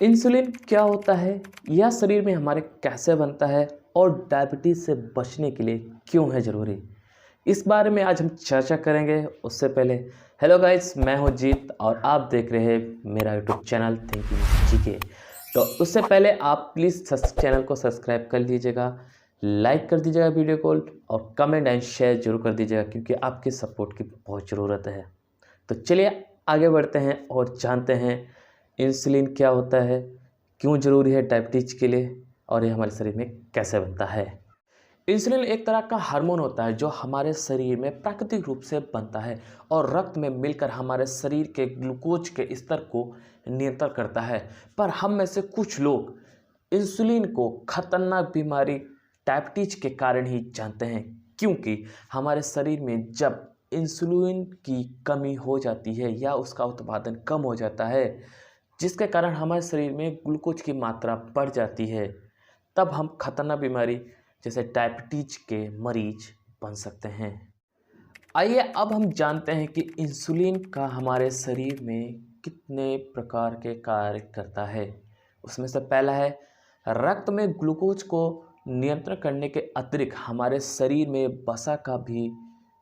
Insulin क्या होता है, यह शरीर में हमारे कैसे बनता है और डायबिटीज़ से बचने के लिए क्यों है ज़रूरी, इस बारे में आज हम चर्चा करेंगे। उससे पहले हेलो गाइस, मैं हूं जीत और आप देख रहे हैं मेरा यूट्यूब चैनल थिंकिंग जीके। तो उससे पहले आप प्लीज़ चैनल को सब्सक्राइब कर लीजिएगा, लाइक कर दीजिएगा वीडियो को और कमेंट एंड शेयर जरूर कर दीजिएगा क्योंकि आपके सपोर्ट की बहुत ज़रूरत है। तो चलिए आगे बढ़ते हैं और जानते हैं इंसुलिन क्या होता है, क्यों ज़रूरी है डायबिटीज़ के लिए और ये हमारे शरीर में कैसे बनता है। इंसुलिन एक तरह का हार्मोन होता है जो हमारे शरीर में प्राकृतिक रूप से बनता है और रक्त में मिलकर हमारे शरीर के ग्लूकोज के स्तर को नियंत्रण करता है। पर हम में से कुछ लोग इंसुलिन को खतरनाक बीमारी डायबिटीज के कारण ही जानते हैं, क्योंकि हमारे शरीर में जब इंसुलिन की कमी हो जाती है या उसका उत्पादन कम हो जाता है, जिसके कारण हमारे शरीर में ग्लूकोज की मात्रा बढ़ जाती है, तब हम खतरनाक बीमारी जैसे डायबिटीज के मरीज बन सकते हैं। आइए अब हम जानते हैं कि इंसुलिन का हमारे शरीर में कितने प्रकार के कार्य करता है। उसमें से पहला है रक्त में ग्लूकोज को नियंत्रण करने के अतिरिक्त हमारे शरीर में वसा का भी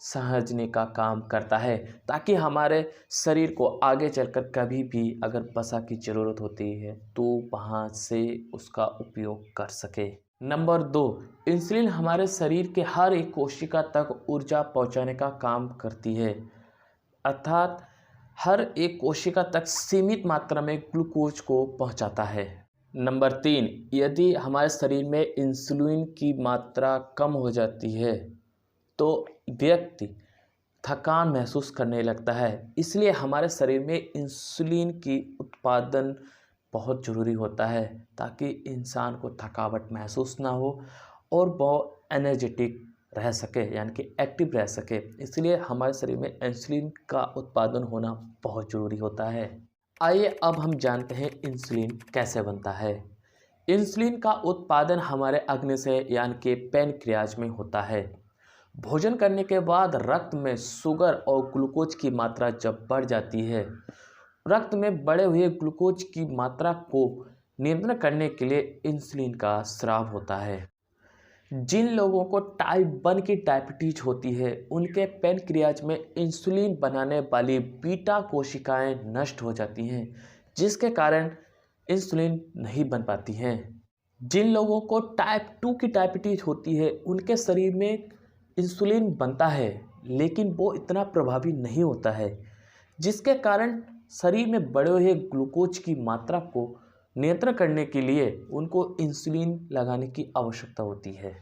सहजने का काम करता है, ताकि हमारे शरीर को आगे चलकर कभी भी अगर वसा की ज़रूरत होती है तो वहाँ से उसका उपयोग कर सके। नंबर 2, इंसुलिन हमारे शरीर के हर एक कोशिका तक ऊर्जा पहुँचाने का काम करती है, अर्थात हर एक कोशिका तक सीमित मात्रा में ग्लूकोज को पहुँचाता है। नंबर 3, यदि हमारे शरीर में इंसुलिन की मात्रा कम हो जाती है तो व्यक्ति थकान महसूस करने लगता है, इसलिए हमारे शरीर में इंसुलिन की उत्पादन बहुत ज़रूरी होता है ताकि इंसान को थकावट महसूस ना हो और वो एनर्जेटिक रह सके, यानी कि एक्टिव रह सके। इसलिए हमारे शरीर में इंसुलिन का उत्पादन होना बहुत ज़रूरी होता है। आइए अब हम जानते हैं इंसुलिन कैसे बनता है। इंसुलिन का उत्पादन हमारे अग्न्याशय यानी कि पैनक्रियाज में होता है। भोजन करने के बाद रक्त में शुगर और ग्लूकोज की मात्रा जब बढ़ जाती है, रक्त में बढ़े हुए ग्लूकोज की मात्रा को नियंत्रण करने के लिए इंसुलिन का स्राव होता है। जिन लोगों को टाइप 1 की डायबिटीज होती है, उनके पैनक्रियाज में इंसुलिन बनाने वाली बीटा कोशिकाएं नष्ट हो जाती हैं, जिसके कारण इंसुलिन नहीं बन पाती हैं। जिन लोगों को टाइप 2 की डायबिटीज होती है, उनके शरीर में इंसुलिन बनता है लेकिन वो इतना प्रभावी नहीं होता है, जिसके कारण शरीर में बढ़े हुए ग्लूकोज की मात्रा को नियंत्रण करने के लिए उनको इंसुलिन लगाने की आवश्यकता होती है।